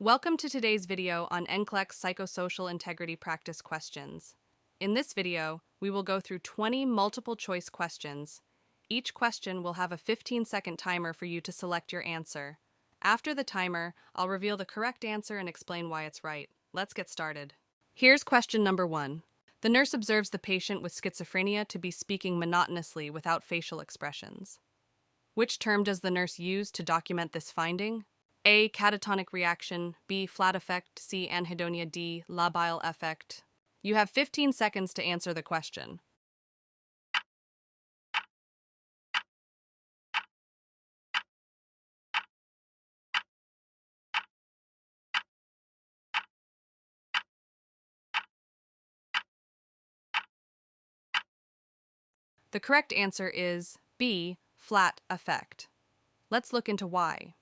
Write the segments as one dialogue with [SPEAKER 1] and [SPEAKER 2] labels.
[SPEAKER 1] Welcome to today's video on NCLEX Psychosocial Integrity Practice Questions. In this video, we will go through 20 multiple-choice questions. Each question will have a 15-second timer for you to select your answer. After the timer, I'll reveal the correct answer and explain why it's right. Let's get started. Here's question number 1. The nurse observes the patient with schizophrenia to be speaking monotonously without facial expressions. Which term does the nurse use to document this finding? A. Catatonic reaction. B. Flat effect. C. Anhedonia. D. Labile effect. You have 15 seconds to answer the question. The correct answer is B. Flat effect. Let's look into why.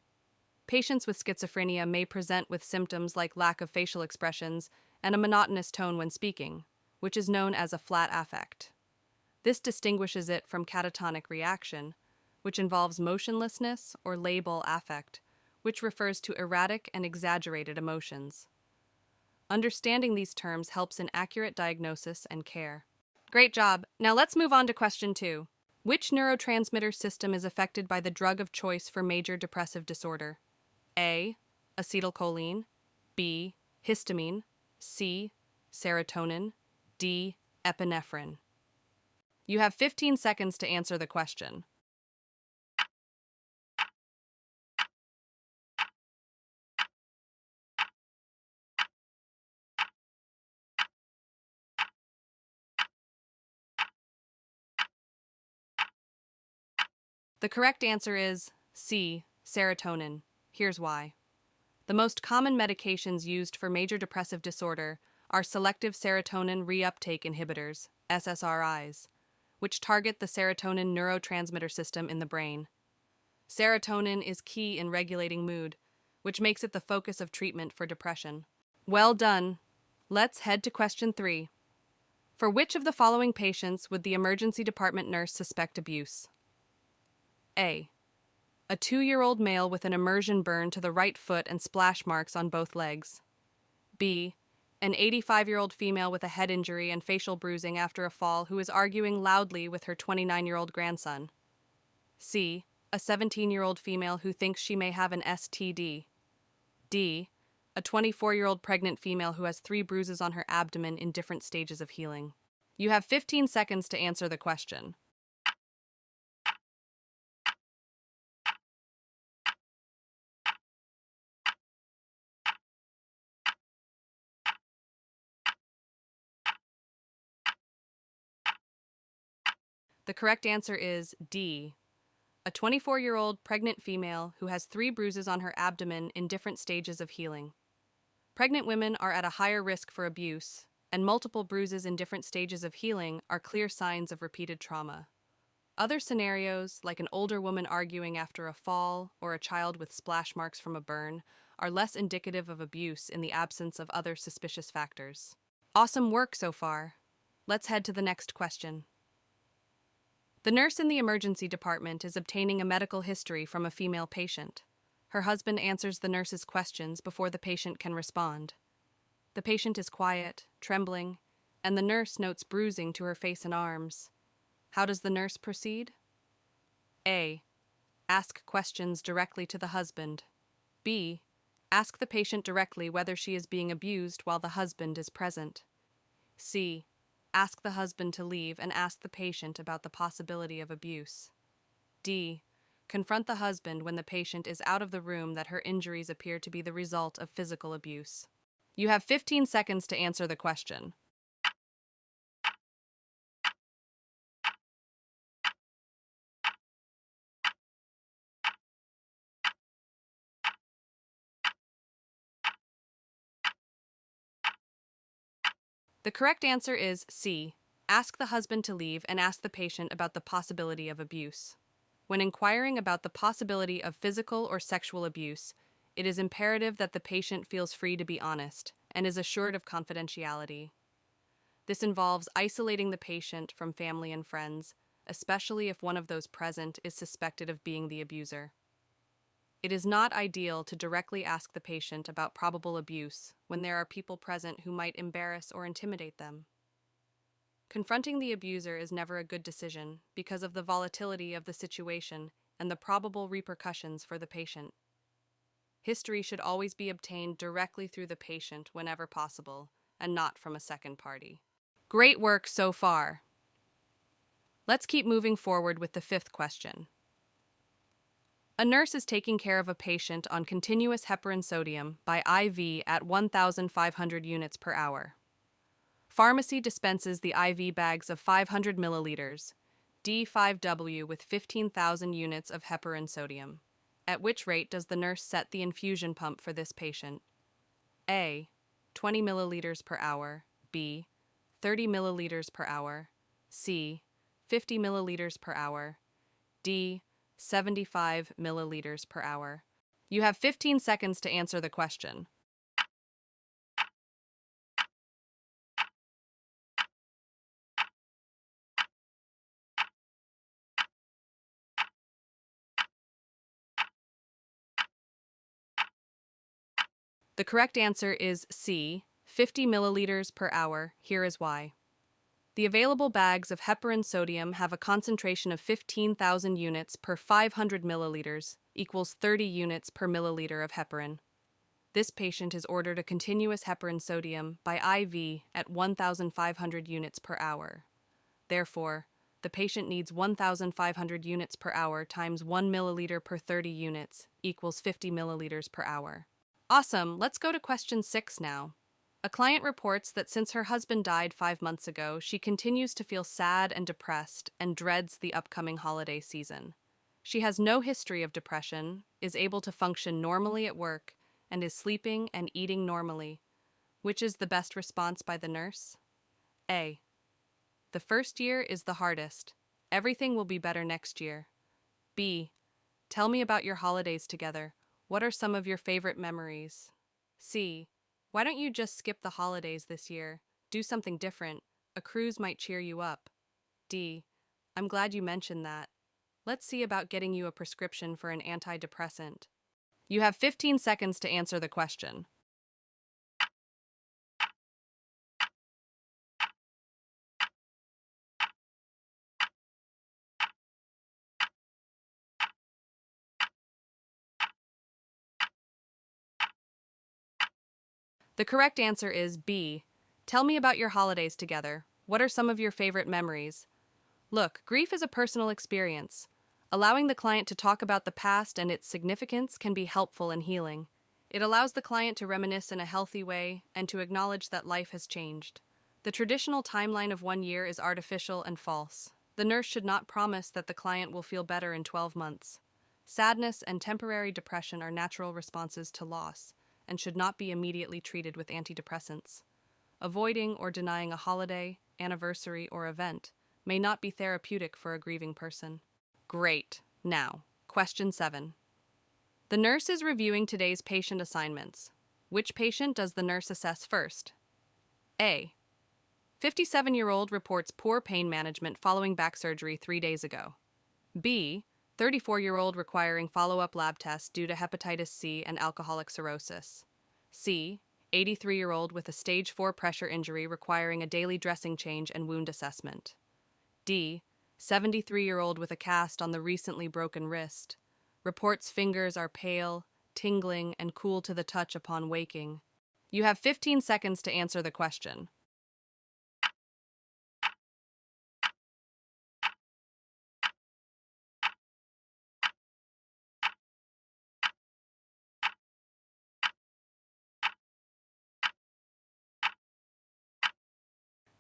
[SPEAKER 1] Patients with schizophrenia may present with symptoms like lack of facial expressions and a monotonous tone when speaking, which is known as a flat affect. This distinguishes it from catatonic reaction, which involves motionlessness, or labile affect, which refers to erratic and exaggerated emotions. Understanding these terms helps in accurate diagnosis and care. Great job! Now let's move on to question 2. Which neurotransmitter system is affected by the drug of choice for major depressive disorder? A. Acetylcholine. B. Histamine. C. Serotonin. D. Epinephrine. You have 15 seconds to answer the question. The correct answer is C. Serotonin. Here's why. The most common medications used for major depressive disorder are selective serotonin reuptake inhibitors, SSRIs, which target the serotonin neurotransmitter system in the brain. Serotonin is key in regulating mood, which makes it the focus of treatment for depression. Well done! Let's head to question 3. For which of the following patients would the emergency department nurse suspect abuse? A. A 2-year-old male with an immersion burn to the right foot and splash marks on both legs. B. An 85-year-old female with a head injury and facial bruising after a fall who is arguing loudly with her 29-year-old grandson. C. A 17-year-old female who thinks she may have an STD. D. A 24-year-old pregnant female who has 3 bruises on her abdomen in different stages of healing. You have 15 seconds to answer the question. The correct answer is D. A 24-year-old pregnant female who has 3 bruises on her abdomen in different stages of healing. Pregnant women are at a higher risk for abuse, and multiple bruises in different stages of healing are clear signs of repeated trauma. Other scenarios, like an older woman arguing after a fall or a child with splash marks from a burn, are less indicative of abuse in the absence of other suspicious factors. Awesome work so far. Let's head to the next question. The nurse in the emergency department is obtaining a medical history from a female patient. Her husband answers the nurse's questions before the patient can respond. The patient is quiet, trembling, and the nurse notes bruising to her face and arms. How does the nurse proceed? A. Ask questions directly to the husband. B. Ask the patient directly whether she is being abused while the husband is present. C. Ask the husband to leave and ask the patient about the possibility of abuse. D. Confront the husband when the patient is out of the room that her injuries appear to be the result of physical abuse. You have 15 seconds to answer the question. The correct answer is C. Ask the husband to leave and ask the patient about the possibility of abuse. When inquiring about the possibility of physical or sexual abuse, it is imperative that the patient feels free to be honest and is assured of confidentiality. This involves isolating the patient from family and friends, especially if one of those present is suspected of being the abuser. It is not ideal to directly ask the patient about probable abuse when there are people present who might embarrass or intimidate them. Confronting the abuser is never a good decision because of the volatility of the situation and the probable repercussions for the patient. History should always be obtained directly through the patient whenever possible, and not from a second party. Great work so far. Let's keep moving forward with the fifth question. A nurse is taking care of a patient on continuous heparin sodium by IV at 1,500 units per hour. Pharmacy dispenses the IV bags of 500 milliliters, D5W with 15,000 units of heparin sodium. At which rate does the nurse set the infusion pump for this patient? A. 20 milliliters per hour. B. 30 milliliters per hour. C. 50 milliliters per hour. D. 75 milliliters per hour. You have 15 seconds to answer the question. The correct answer is C. 50 milliliters per hour. Here is why. The available bags of heparin sodium have a concentration of 15,000 units per 500 milliliters, equals 30 units per milliliter of heparin. This patient is ordered a continuous heparin sodium by IV at 1,500 units per hour. Therefore, the patient needs 1,500 units per hour times 1 milliliter per 30 units, equals 50 milliliters per hour. Awesome, let's go to question 6 now. A client reports that since her husband died 5 months ago, she continues to feel sad and depressed and dreads the upcoming holiday season. She has no history of depression, is able to function normally at work, and is sleeping and eating normally. Which is the best response by the nurse? A. The first year is the hardest. Everything will be better next year. B. Tell me about your holidays together. What are some of your favorite memories? C. Why don't you just skip the holidays this year? Do something different. A cruise might cheer you up. D. I'm glad you mentioned that. Let's see about getting you a prescription for an antidepressant. You have 15 seconds to answer the question. The correct answer is B. Tell me about your holidays together. What are some of your favorite memories? Look, grief is a personal experience. Allowing the client to talk about the past and its significance can be helpful in healing. It allows the client to reminisce in a healthy way and to acknowledge that life has changed. The traditional timeline of 1 year is artificial and false. The nurse should not promise that the client will feel better in 12 months. Sadness and temporary depression are natural responses to loss and should not be immediately treated with antidepressants. Avoiding or denying a holiday, anniversary, or event may not be therapeutic for a grieving person. Great. Now, question 7. The nurse is reviewing today's patient assignments. Which patient does the nurse assess first? A. 57-year-old reports poor pain management following back surgery 3 days ago. B. 34-year-old requiring follow-up lab tests due to hepatitis C and alcoholic cirrhosis. C. 83-year-old with a stage 4 pressure injury requiring a daily dressing change and wound assessment. D. 73-year-old with a cast on the recently broken wrist. Reports fingers are pale, tingling, and cool to the touch upon waking. You have 15 seconds to answer the question.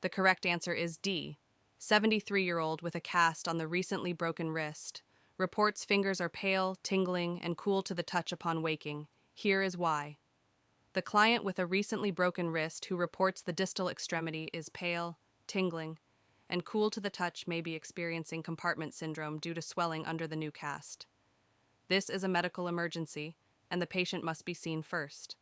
[SPEAKER 1] The correct answer is D. 73-year-old with a cast on the recently broken wrist. Reports fingers are pale, tingling, and cool to the touch upon waking. Here is why. The client with a recently broken wrist who reports the distal extremity is pale, tingling, and cool to the touch may be experiencing compartment syndrome due to swelling under the new cast. This is a medical emergency, and the patient must be seen first.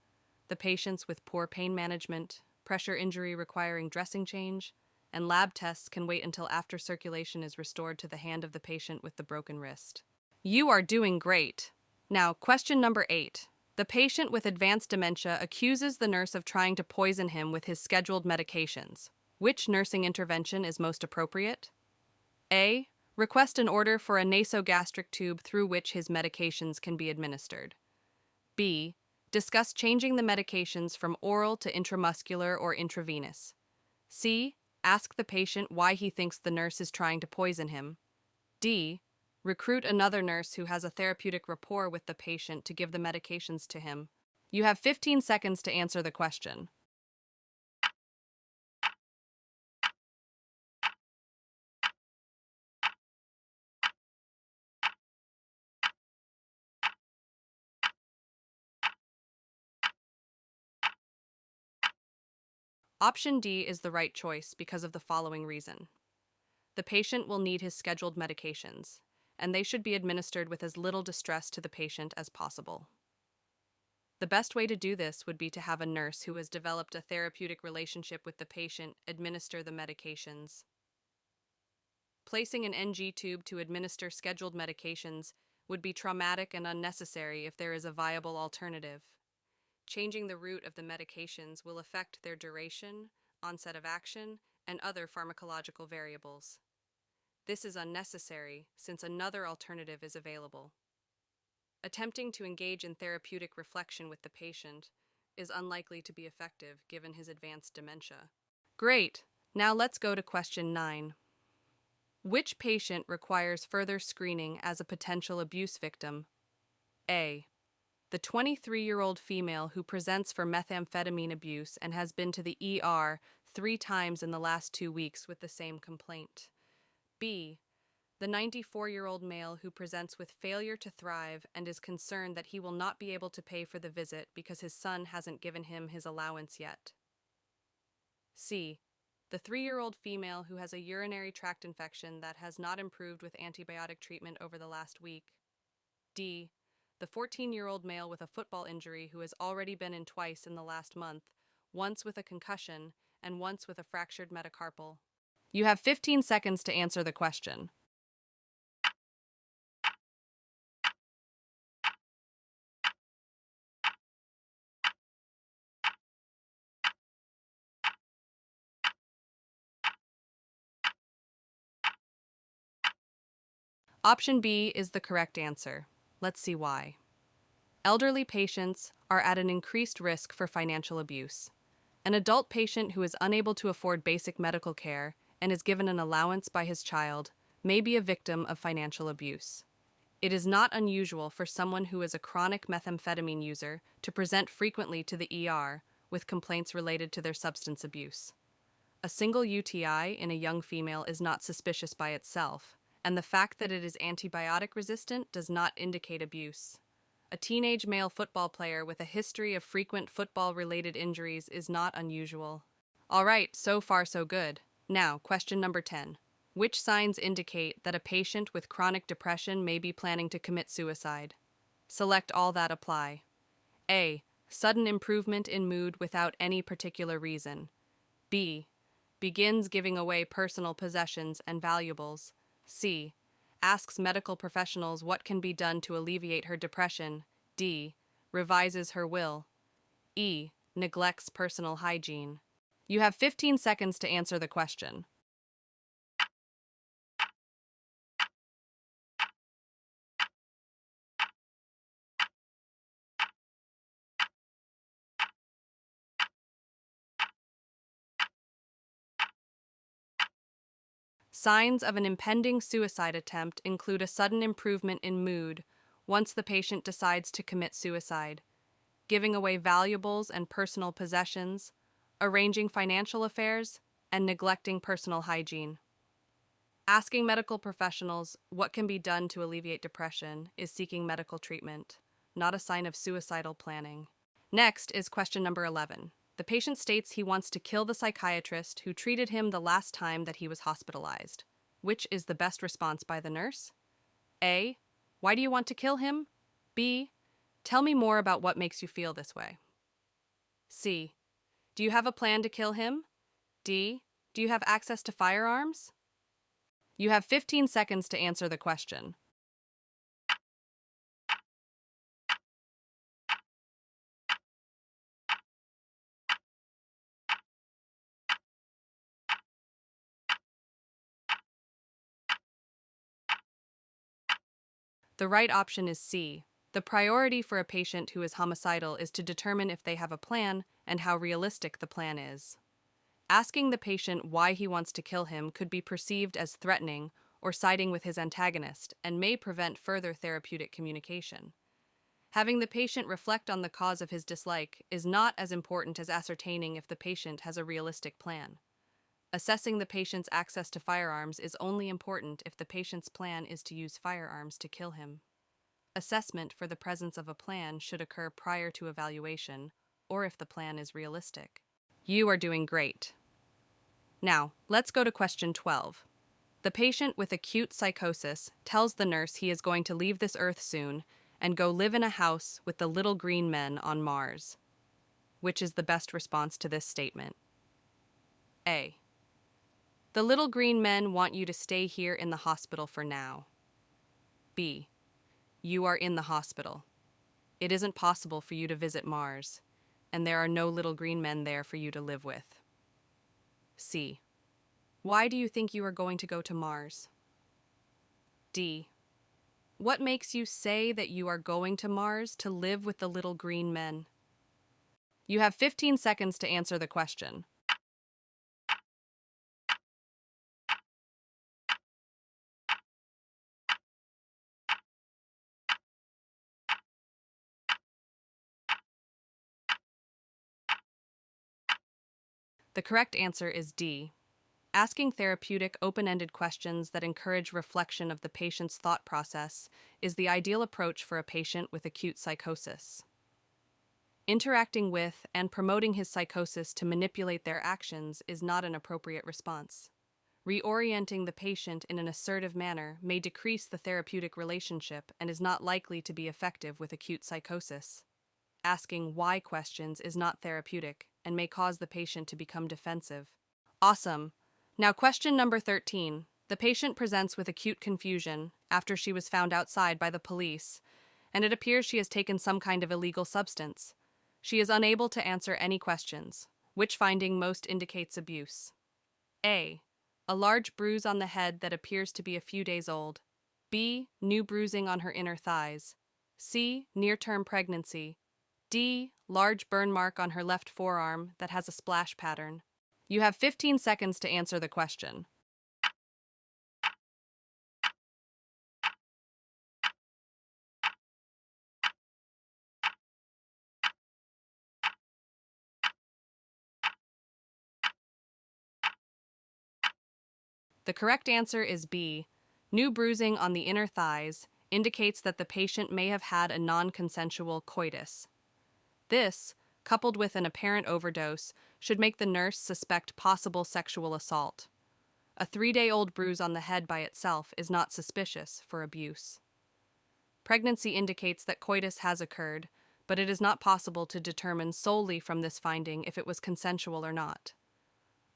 [SPEAKER 1] The patients with poor pain management, pressure injury requiring dressing change, and lab tests can wait until after circulation is restored to the hand of the patient with the broken wrist. You are doing great! Now, question number 8. The patient with advanced dementia accuses the nurse of trying to poison him with his scheduled medications. Which nursing intervention is most appropriate? A. Request an order for a nasogastric tube through which his medications can be administered. B. Discuss changing the medications from oral to intramuscular or intravenous. C. Ask the patient why he thinks the nurse is trying to poison him. D. Recruit another nurse who has a therapeutic rapport with the patient to give the medications to him. You have 15 seconds to answer the question. Option D is the right choice because of the following reason. The patient will need his scheduled medications, and they should be administered with as little distress to the patient as possible. The best way to do this would be to have a nurse who has developed a therapeutic relationship with the patient administer the medications. Placing an NG tube to administer scheduled medications would be traumatic and unnecessary if there is a viable alternative. Changing the route of the medications will affect their duration, onset of action, and other pharmacological variables. This is unnecessary since another alternative is available. Attempting to engage in therapeutic reflection with the patient is unlikely to be effective given his advanced dementia. Great! Now let's go to question 9. Which patient requires further screening as a potential abuse victim? A. The 23-year-old female who presents for methamphetamine abuse and has been to the ER 3 times in the last 2 weeks with the same complaint. B. The 94-year-old male who presents with failure to thrive and is concerned that he will not be able to pay for the visit because his son hasn't given him his allowance yet. C. The 3-year-old female who has a urinary tract infection that has not improved with antibiotic treatment over the last week. D. The 14-year-old male with a football injury who has already been in twice in the last month, once with a concussion and once with a fractured metacarpal. You have 15 seconds to answer the question. Option B is the correct answer. Let's see why. Elderly patients are at an increased risk for financial abuse. An adult patient who is unable to afford basic medical care and is given an allowance by his child may be a victim of financial abuse. It is not unusual for someone who is a chronic methamphetamine user to present frequently to the ER with complaints related to their substance abuse. A single UTI in a young female is not suspicious by itself, and the fact that it is antibiotic resistant does not indicate abuse. A teenage male football player with a history of frequent football-related injuries is not unusual. All right, so far so good. Now, question number 10. Which signs indicate that a patient with chronic depression may be planning to commit suicide? Select all that apply. A. Sudden improvement in mood without any particular reason. B. Begins giving away personal possessions and valuables. C. Asks medical professionals what can be done to alleviate her depression. D. Revises her will. E. Neglects personal hygiene. You have 15 seconds to answer the question. Signs of an impending suicide attempt include a sudden improvement in mood once the patient decides to commit suicide, giving away valuables and personal possessions, arranging financial affairs, and neglecting personal hygiene. Asking medical professionals what can be done to alleviate depression is seeking medical treatment, not a sign of suicidal planning. Next is question number 11. The patient states he wants to kill the psychiatrist who treated him the last time that he was hospitalized. Which is the best response by the nurse? A. Why do you want to kill him? B. Tell me more about what makes you feel this way. C. Do you have a plan to kill him? D. Do you have access to firearms? You have 15 seconds to answer the question. The right option is C. The priority for a patient who is homicidal is to determine if they have a plan and how realistic the plan is. Asking the patient why he wants to kill him could be perceived as threatening or siding with his antagonist and may prevent further therapeutic communication. Having the patient reflect on the cause of his dislike is not as important as ascertaining if the patient has a realistic plan. Assessing the patient's access to firearms is only important if the patient's plan is to use firearms to kill him. Assessment for the presence of a plan should occur prior to evaluation, or if the plan is realistic. You are doing great. Now, let's go to question 12. The patient with acute psychosis tells the nurse he is going to leave this earth soon and go live in a house with the little green men on Mars. Which is the best response to this statement? A. The little green men want you to stay here in the hospital for now. B. You are in the hospital. It isn't possible for you to visit Mars, and there are no little green men there for you to live with. C. Why do you think you are going to go to Mars? D. What makes you say that you are going to Mars to live with the little green men? You have 15 seconds to answer the question. The correct answer is D. Asking therapeutic, open-ended questions that encourage reflection of the patient's thought process is the ideal approach for a patient with acute psychosis. Interacting with and promoting his psychosis to manipulate their actions is not an appropriate response. Reorienting the patient in an assertive manner may decrease the therapeutic relationship and is not likely to be effective with acute psychosis. Asking why questions is not therapeutic and may cause the patient to become defensive. Awesome! Now, question number 13. The patient presents with acute confusion after she was found outside by the police, and it appears she has taken some kind of illegal substance. She is unable to answer any questions. Which finding most indicates abuse? A. A large bruise on the head that appears to be a few days old. B. New bruising on her inner thighs. C. Near-term pregnancy. D. Large burn mark on her left forearm that has a splash pattern. You have 15 seconds to answer the question. The correct answer is B. New bruising on the inner thighs indicates that the patient may have had a non-consensual coitus. This, coupled with an apparent overdose, should make the nurse suspect possible sexual assault. A 3-day-old bruise on the head by itself is not suspicious for abuse. Pregnancy indicates that coitus has occurred, but it is not possible to determine solely from this finding if it was consensual or not.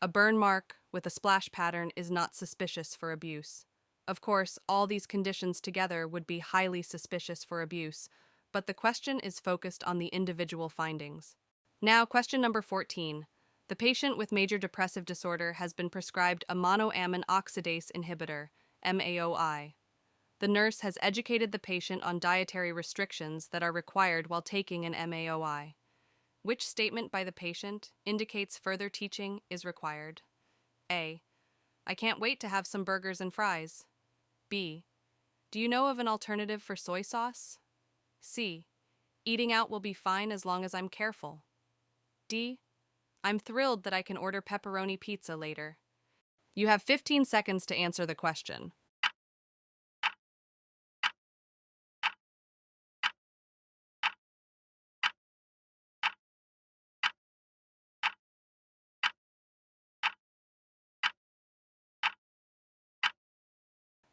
[SPEAKER 1] A burn mark with a splash pattern is not suspicious for abuse. Of course, all these conditions together would be highly suspicious for abuse, but the question is focused on the individual findings. Now, question number 14. The patient with major depressive disorder has been prescribed a monoamine oxidase inhibitor, MAOI. The nurse has educated the patient on dietary restrictions that are required while taking an MAOI. Which statement by the patient indicates further teaching is required? A. I can't wait to have some burgers and fries. B. Do you know of an alternative for soy sauce? C. Eating out will be fine as long as I'm careful. D. I'm thrilled that I can order pepperoni pizza later. You have 15 seconds to answer the question.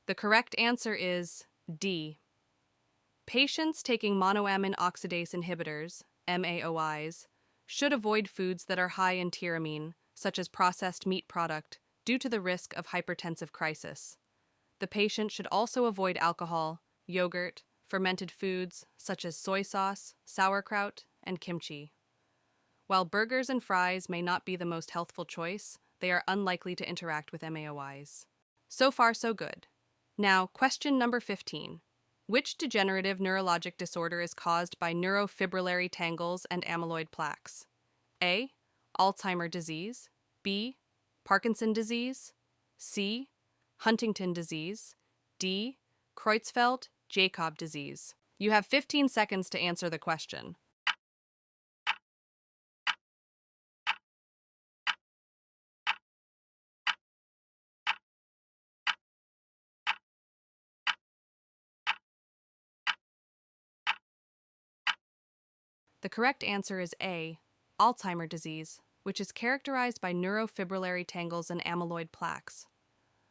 [SPEAKER 1] The correct answer is D. Patients taking monoamine oxidase inhibitors, MAOIs, should avoid foods that are high in tyramine, such as processed meat product, due to the risk of hypertensive crisis. The patient should also avoid alcohol, yogurt, fermented foods such as soy sauce, sauerkraut, and kimchi. While burgers and fries may not be the most healthful choice, they are unlikely to interact with MAOIs. So far, so good. Now, question number 15. Which degenerative neurologic disorder is caused by neurofibrillary tangles and amyloid plaques? A. Alzheimer's disease. B. Parkinson disease. C. Huntington disease. D. Creutzfeldt-Jakob disease. You have 15 seconds to answer the question. The correct answer is A. Alzheimer's disease, which is characterized by neurofibrillary tangles and amyloid plaques.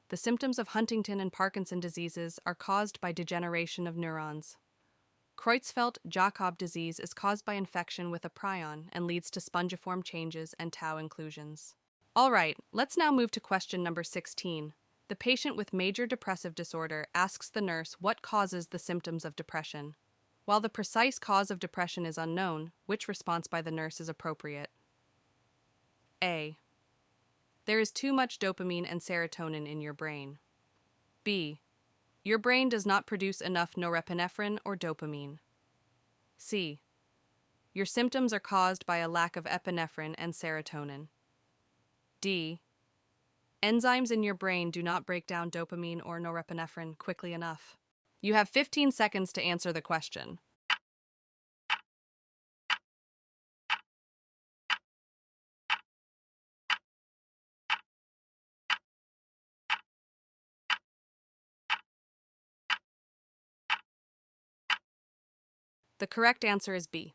[SPEAKER 1] The symptoms of Huntington and Parkinson diseases are caused by degeneration of neurons. Creutzfeldt-Jakob disease is caused by infection with a prion and leads to spongiform changes and tau inclusions. All right, let's now move to question number 16. The patient with major depressive disorder asks the nurse what causes the symptoms of depression. While the precise cause of depression is unknown, which response by the nurse is appropriate? A. There is too much dopamine and serotonin in your brain. B. Your brain does not produce enough norepinephrine or dopamine. C. Your symptoms are caused by a lack of epinephrine and serotonin. D. Enzymes in your brain do not break down dopamine or norepinephrine quickly enough. You have 15 seconds to answer the question. The correct answer is B.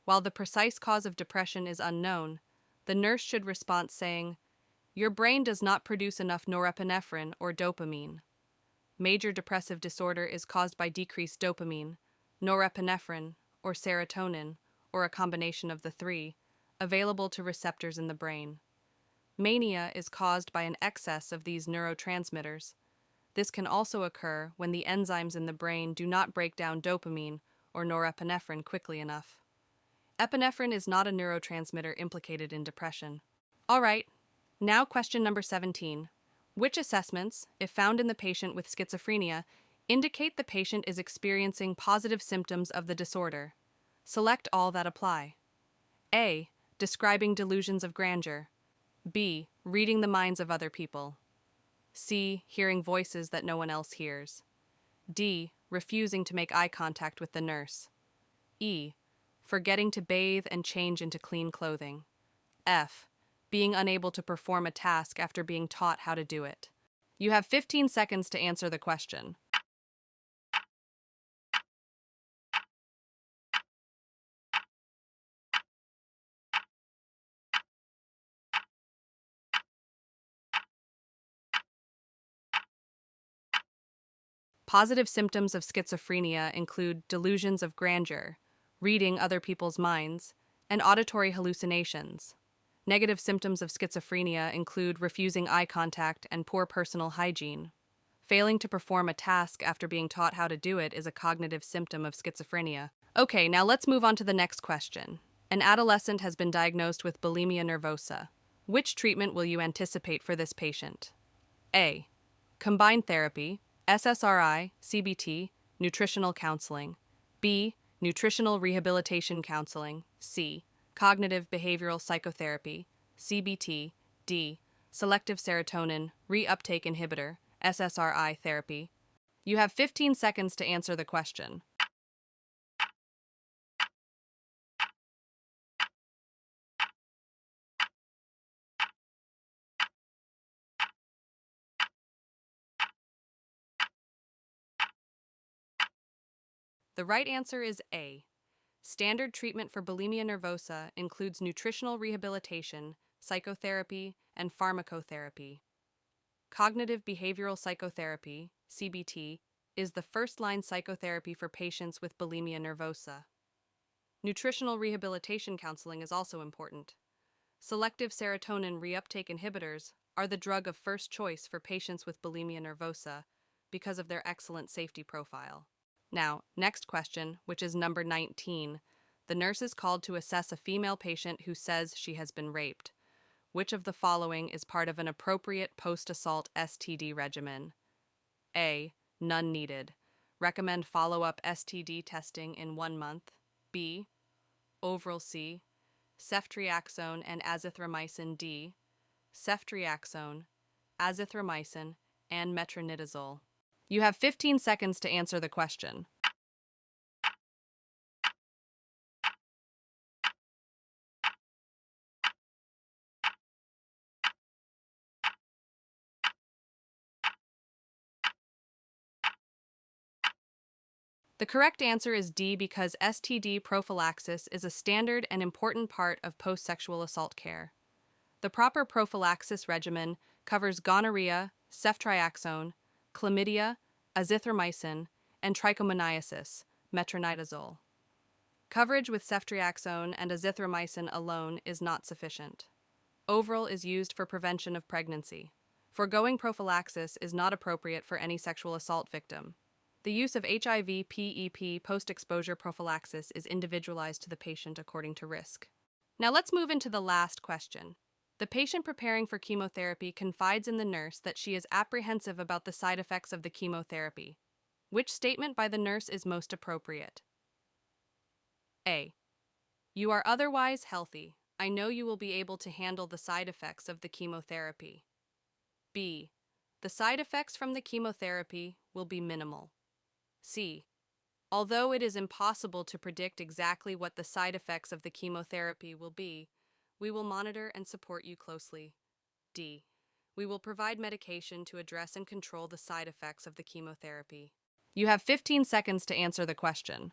[SPEAKER 1] While the precise cause of depression is unknown, the nurse should respond saying, "Your brain does not produce enough norepinephrine or dopamine. Major depressive disorder is caused by decreased dopamine, norepinephrine, or serotonin, or a combination of the three, available to receptors in the brain. Mania is caused by an excess of these neurotransmitters. This can also occur when the enzymes in the brain do not break down dopamine or norepinephrine quickly enough. Epinephrine is not a neurotransmitter implicated in depression." All right, now question number 17. Which assessments, if found in the patient with schizophrenia, indicate the patient is experiencing positive symptoms of the disorder? Select all that apply. A. Describing delusions of grandeur. B. Reading the minds of other people. C. Hearing voices that no one else hears. D. Refusing to make eye contact with the nurse. E. Forgetting to bathe and change into clean clothing. F. Being unable to perform a task after being taught how to do it. You have 15 seconds to answer the question. Positive symptoms of schizophrenia include delusions of grandeur, reading other people's minds, and auditory hallucinations. Negative symptoms of schizophrenia include refusing eye contact and poor personal hygiene. Failing to perform a task after being taught how to do it is a cognitive symptom of schizophrenia. Okay, now let's move on to the next question. An adolescent has been diagnosed with bulimia nervosa. Which treatment will you anticipate for this patient? A. Combined therapy, SSRI, CBT, nutritional counseling. B. Nutritional rehabilitation counseling. C. Cognitive behavioral psychotherapy, CBT. D. Selective serotonin reuptake inhibitor, SSRI therapy. You have 15 seconds to answer the question. The right answer is A. Standard treatment for bulimia nervosa includes nutritional rehabilitation, psychotherapy, and pharmacotherapy. Cognitive behavioral psychotherapy, CBT, is the first-line psychotherapy for patients with bulimia nervosa. Nutritional rehabilitation counseling is also important. Selective serotonin reuptake inhibitors are the drug of first choice for patients with bulimia nervosa because of their excellent safety profile. Now, next question, which is number 19. The nurse is called to assess a female patient who says she has been raped. Which of the following is part of an appropriate post-assault STD regimen? A. None needed. recommend follow-up STD testing in 1 month. B. Overall C. Ceftriaxone and azithromycin. D. Ceftriaxone, azithromycin, and metronidazole. You have 15 seconds to answer the question. The correct answer is D because STD prophylaxis is a standard and important part of post-sexual assault care. The proper prophylaxis regimen covers gonorrhea, ceftriaxone, chlamydia, azithromycin, and trichomoniasis, metronidazole. Coverage with ceftriaxone and azithromycin alone is not sufficient. Overall is used for prevention of pregnancy. Foregoing prophylaxis is not appropriate for any sexual assault victim. The use of HIV/PEP post-exposure prophylaxis is individualized to the patient according to risk. Now let's move into the last question. The patient preparing for chemotherapy confides in the nurse that she is apprehensive about the side effects of the chemotherapy. Which statement by the nurse is most appropriate? A. You are otherwise healthy. I know you will be able to handle the side effects of the chemotherapy. B. The side effects from the chemotherapy will be minimal. C. Although it is impossible to predict exactly what the side effects of the chemotherapy will be, we will monitor and support you closely. D. We will provide medication to address and control the side effects of the chemotherapy. You have 15 seconds to answer the question.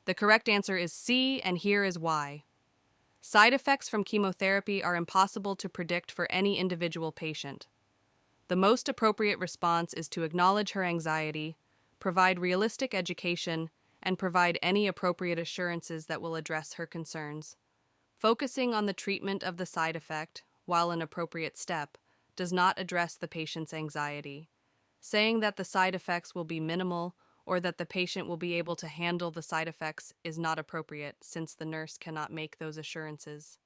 [SPEAKER 1] The correct answer is C, and here is why. Side effects from chemotherapy are impossible to predict for any individual patient. The most appropriate response is to acknowledge her anxiety, provide realistic education, and provide any appropriate assurances that will address her concerns. Focusing on the treatment of the side effect, while an appropriate step, does not address the patient's anxiety. Saying that the side effects will be minimal or that the patient will be able to handle the side effects is not appropriate since the nurse cannot make those assurances.